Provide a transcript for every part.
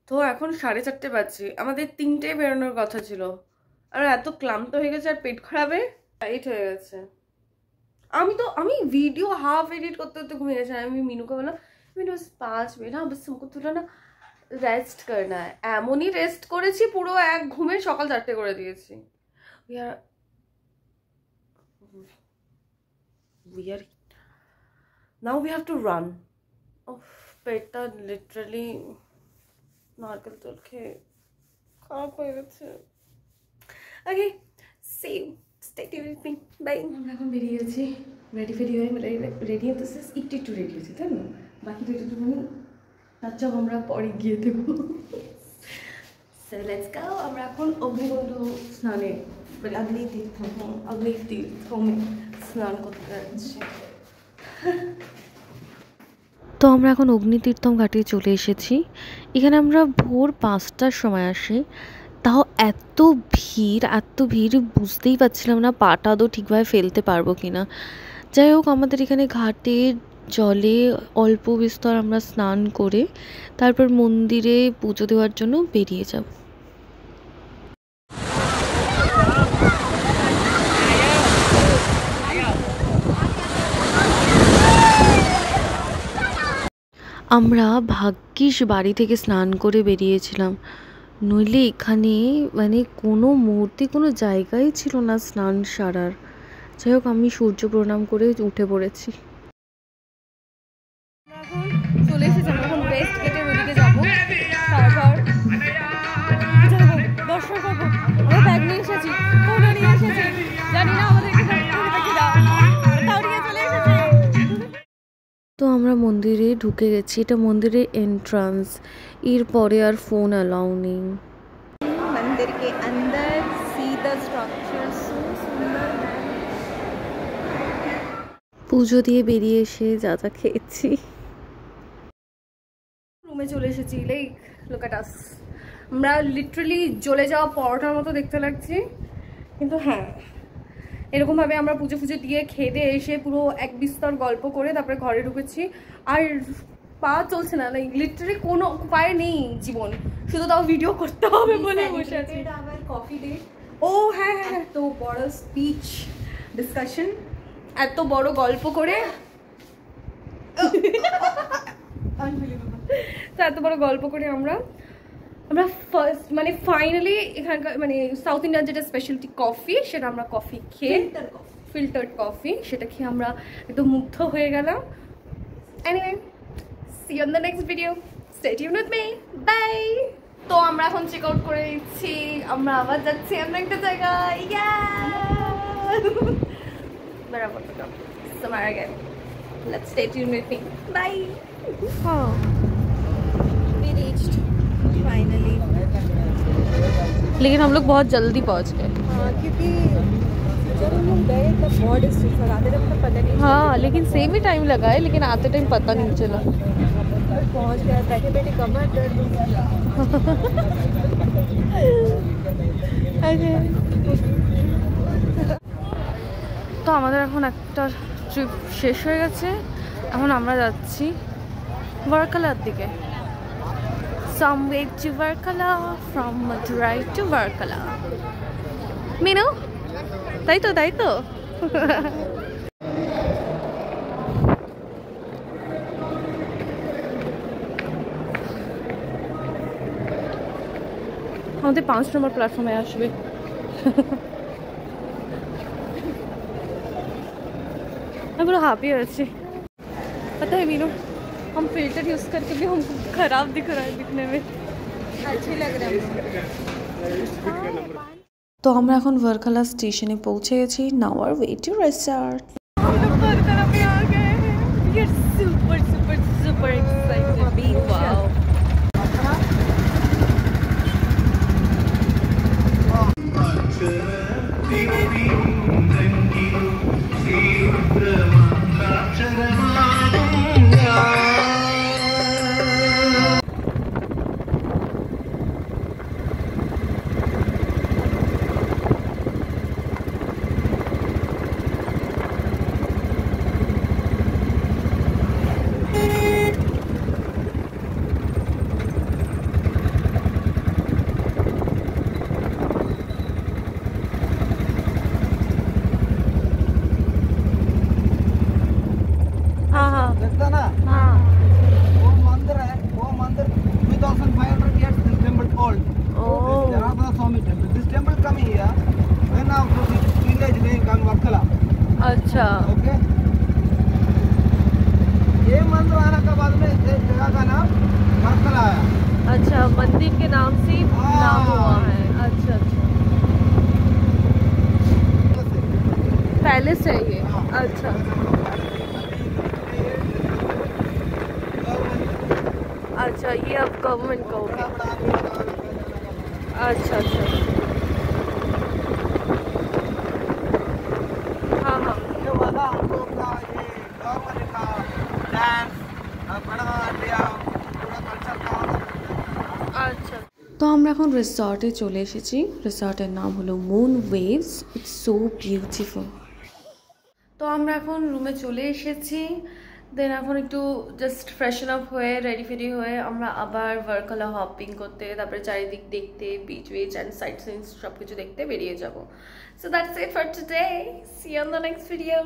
তো এখন 4:30 বাজছে, আমাদের 3টেয় বেরোনোর কথা ছিল। আর এত ক্লান্ত হয়ে গেছে আর পেট খারাপে টাইট হয়ে গেছে। আমি ভিডিও হাফ এডিট করতে করতে ঘুমিয়ে গেছি। আমি মিনুকে বললাম মিনু बस 5 मिनट, हाँ बस हमको थोड़ा ना রেস্ট करना है। এমনই রেস্ট করেছি পুরো এক ঘুমে সকাল 4টে করে দিয়েছি। we are now we have to run. পেটটা লিটারালি নারকেল তেল খেয়ে খারাপ হয়ে গেছে। Okay, see you, stay tune with me, bye. আমরা এখন বেরিয়ে গেছি, রেডি হয়ে রেডি হতে একটু রেডি হয়েছি, তাই না? বাকি একটুখানি তার সব আমরা পরে গিয়ে দেবো। So let's go. আমরা এখন অগ্নিকুণ্ড স্নানে অগ্নিতীর্থমে স্নান করতে যাচ্ছি। তো আমরা এখন অগ্নিতীর্থম ঘাটে চলে এসেছি। এখানে আমরা ভোর 5টার সময় আসি, তাও এত ভিড় বুঝতেই পারছিলাম না পাটা তো ঠিকভাবে ফেলতে পারবো কিনা। যাই হোক, আমাদের এখানে ঘাটে জলে অল্প বিস্তর আমরা স্নান করে তারপর মন্দিরে পুজো দেওয়ার জন্য বেরিয়ে যাব। আমরা ভাগ্যিস বাড়ি থেকে স্নান করে বেরিয়েছিলাম, নইলে এখানে মানে কোনো মুহূর্তে কোনো জায়গাই ছিল না স্নান সারার। যাই হোক, আমি সূর্য প্রণাম করে উঠে পড়েছি। চলে এসেছি, আমরা এখন ওয়েস্ট গেটের ওদিকে যাবো, তারপর দর্শন করবো। আমরা ব্যাগ নিয়ে এসেছি, ফোনও নিয়ে এসেছি, জানি না আমাদেরকে চলে এসেছি। তো আমরা মন্দিরে ঢুকে গেছি, এটা মন্দিরের এন্ট্রান্স। এরপরে আর ফোন অ্যালাউ নেই। मंदिर के अंदर सी द स्ट्रक्चर सो सुंदर। পুজো দিয়ে বেরিয়ে এসে যা যা খেয়েছি। রুমে চলে এসেছি, লাইক লুক এট আস। আমরা লিটারালি জ্বলে যাওয়া পরোটার মতো দেখতে লাগছি, কিন্তু হ্যাঁ এরকমভাবে আমরা পুজো দিয়ে খেতে এসে পুরো এক বিস্তর গল্প করে তারপরে ঘরে ঢুকেছি। আর পা চলছে না, লাইক লিটারালি কোনো উপায় নেই জীবন, শুধু তাও ভিডিও করতে হবে বলে বসে আছি। আমার কফি ডে, ও হ্যাঁ হ্যাঁ, তো বড় স্পিচ ডিসকাশন, এত বড় গল্প করে, তো এত বড় গল্প করে আমরা ফার্স্ট মানে ফাইনালি এখানকার মানে সাউথ ইন্ডিয়ান যেটা স্পেশালিটি কফি, সেটা আমরা কফি খেয়ে ফিল্টার্ড কফি সেটা খেয়ে আমরা একদম মুগ্ধ হয়ে গেলাম। Anyway, see you on the next video, stay tuned with me, bye। তো আমরা এখন চেক আউট করে দিচ্ছি, আমরা আবার যাচ্ছি আমরা একটা জায়গায়, বরাবর somewhere again, let's stay tuned with me, bye। we reached finally, लेकिन हम लोग बहुत जल्दी पहुंच गए। क्योंकि जब हम लोग गए तब बहुत डिस्टेंस लगा थे, तब पता नहीं। हाँ, लेकिन सेम ही टाइम लगा है, लेकिन आते टाइम पता नहीं चला। पहुंच गया, बैठे बैठे कमर दर्द हो गया। তো আমাদের এখন একটা ট্রিপ শেষ হয়ে গেছে, এখন আমরা যাচ্ছি ভার্কালার দিকে। Some way to Varkala, from Madurai to Varkala. Minu, তাই তো। আমাদের 5 নম্বর প্ল্যাটফর্মে আসবে। मैं पूरा हैप्पी हो अच्छी। पता है मीनू, हम फिल्टर यूज़ करके भी हमको खराब दिख रहा है, दिखने में अच्छे लग रहे हैं। তো আমরা এখন ভার্কালা স্টেশনে পৌঁছে গেছি। Now our way to resort. Varkala में आ गए हैं, we are super excited. Wow, अच्छा, मंदिर के नाम से ही नाम हुआ है। अच्छा अच्छा, पैलेस है ये। अच्छा अच्छा, ये अब गवर्नमेंट का हो गया। अच्छा अच्छा, हाँ हाँ, अच्छा। তো আমরা এখন রিসর্টে চলে এসেছি। রিসর্টের নাম হলো moon waves. It's so beautiful. তো আমরা এখন রুমে চলে এসেছি। দেন এখন একটু জাস্ট ফ্রেশন আপ হয়ে রেডি ফেডি হয়ে আমরা আবার ভার্কালা হপিং করতে, তারপরে চারিদিক দেখতে, beach which and sight scenes সব কিছু দেখতে বেরিয়ে যাব। So that's it for today. See you on the next video.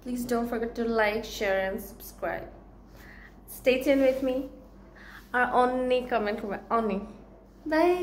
Please don't forget to like, share and subscribe. Stay tune with me আর অনেক কমেন্ট করবে, অনেক। বাই।